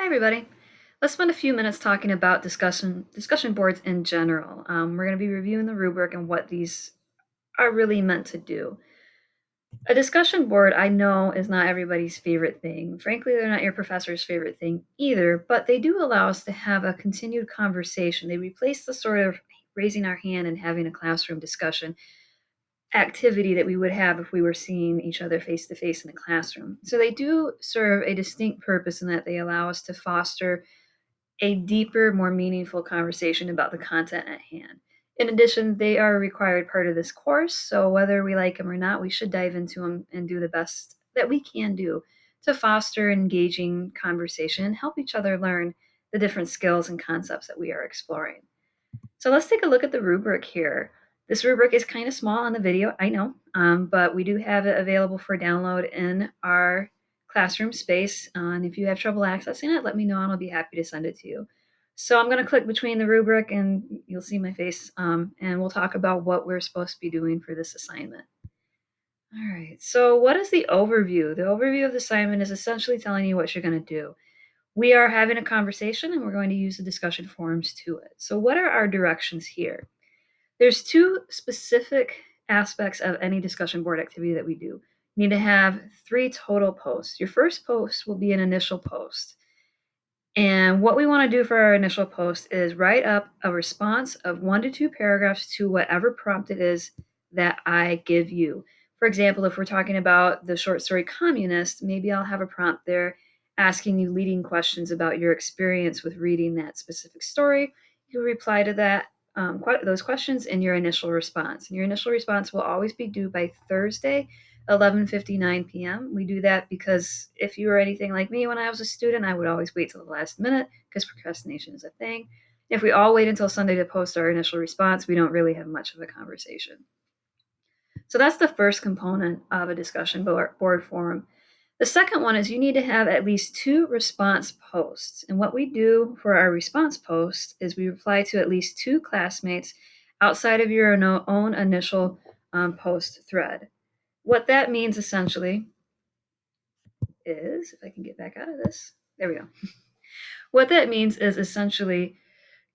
Hi, everybody. Let's spend a few minutes talking about discussion boards in general. We're going to be reviewing the rubric and what these are really meant to do. A discussion board, I know, is not everybody's favorite thing. Frankly, they're not your professor's favorite thing either, but they do allow us to have a continued conversation. They replace the sort of raising our hand and having a classroom discussion activity that we would have if we were seeing each other face to face in a classroom. So they do serve a distinct purpose in that they allow us to foster a deeper, more meaningful conversation about the content at hand. In addition, they are a required part of this course, so whether we like them or not, we should dive into them and do the best that we can do to foster engaging conversation and help each other learn the different skills and concepts that we are exploring. So let's take a look at the rubric here. This rubric is kind of small on the video, I know, but we do have it available for download in our classroom space. And if you have trouble accessing it, let me know and I'll be happy to send it to you. So I'm going to click between the rubric and you'll see my face, and we'll talk about what we're supposed to be doing for this assignment. All right, so what is the overview? The overview of the assignment is essentially telling you what you're going to do. We are having a conversation and we're going to use the discussion forums to it. So what are our directions here? There's two specific aspects of any discussion board activity that we do. You need to have 3 total posts. Your first post will be an initial post. And what we want to do for our initial post is write up a response of 1 to 2 paragraphs to whatever prompt it is that I give you. For example, if we're talking about the short story Communist, maybe I'll have a prompt there asking you leading questions about your experience with reading that specific story. You reply to that those questions in your initial response. And your initial response will always be due by Thursday, 11:59 p.m. We do that because if you were anything like me when I was a student, I would always wait till the last minute because procrastination is a thing. If we all wait until Sunday to post our initial response, we don't really have much of a conversation. So that's the first component of a discussion board forum. The second one is you need to have at least 2 response posts. And what we do for our response post is we reply to at least 2 classmates outside of your own initial post thread. What that means essentially is, if I can get back out of this, there we go. What that means is essentially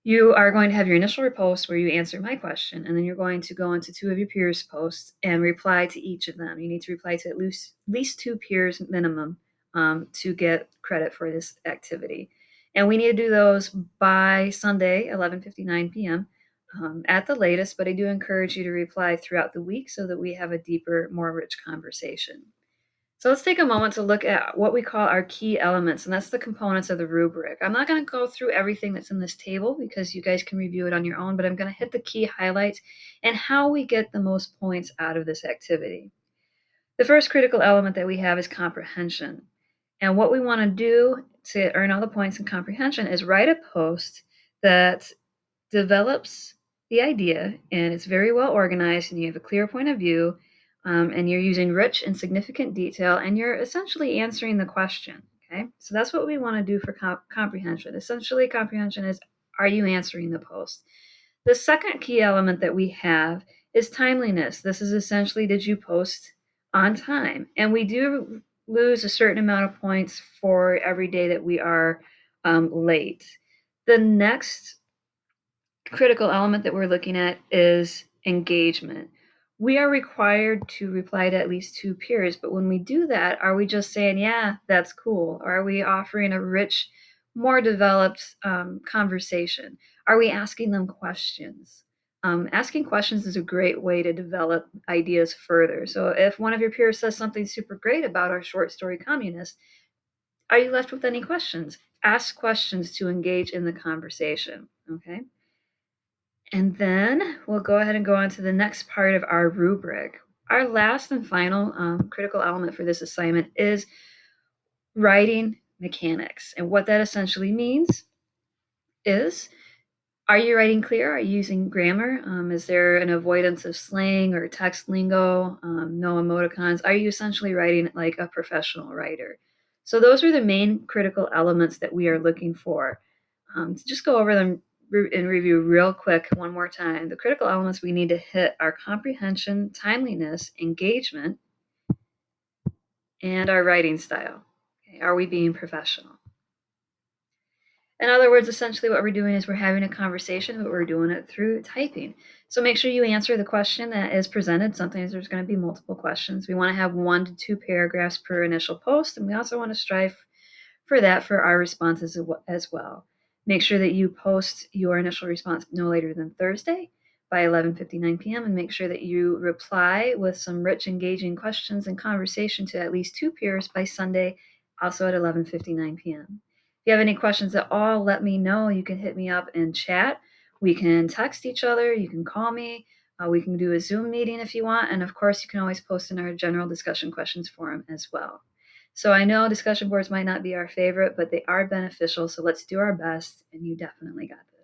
you are going to have your initial post where you answer my question, and then you're going to go into 2 of your peers' posts and reply to each of them. You need to reply to at least 2 peers minimum to get credit for this activity. And we need to do those by Sunday, 11:59 p.m. At the latest, but I do encourage you to reply throughout the week so that we have a deeper, more rich conversation. So let's take a moment to look at what we call our key elements, and that's the components of the rubric. I'm not going to go through everything that's in this table because you guys can review it on your own, but I'm going to hit the key highlights and how we get the most points out of this activity. The first critical element that we have is comprehension. And what we want to do to earn all the points in comprehension is write a post that develops the idea and it's very well organized and you have a clear point of view, and you're using rich and significant detail and you're essentially answering the question. Okay, so that's what we want to do for comprehension. Essentially, comprehension is, are you answering the post? The second key element that we have is timeliness. This is essentially, did you post on time? And we do lose a certain amount of points for every day that we are late. The next critical element that we're looking at is engagement. We are required to reply to at least 2 peers, but when we do that, are we just saying, yeah, that's cool? Or are we offering a rich, more developed conversation? Are we asking them questions? Asking questions is a great way to develop ideas further. So if one of your peers says something super great about our short story Communist, are you left with any questions? Ask questions to engage in the conversation, okay? And then we'll go ahead and go on to the next part of our rubric. Our last and final critical element for this assignment is writing mechanics. And what that essentially means is, are you writing clear? Are you using grammar? Is there an avoidance of slang or text lingo? No emoticons? Are you essentially writing like a professional writer? So those are the main critical elements that we are looking for. To just go over them and review real quick one more time. The critical elements we need to hit are comprehension, timeliness, engagement, and our writing style. Okay, are we being professional? In other words, essentially what we're doing is we're having a conversation, but we're doing it through typing. So make sure you answer the question that is presented. Sometimes there's going to be multiple questions. We want to have 1 to 2 paragraphs per initial post, and we also want to strive for that for our responses as well. Make sure that you post your initial response no later than Thursday by 11:59 p.m. and make sure that you reply with some rich, engaging questions and conversation to at least 2 peers by Sunday, also at 11:59 p.m. If you have any questions at all, let me know. You can hit me up in chat. We can text each other. You can call me. We can do a Zoom meeting if you want. And of course, you can always post in our general discussion questions forum as well. So I know discussion boards might not be our favorite, but they are beneficial. So let's do our best, and you definitely got this.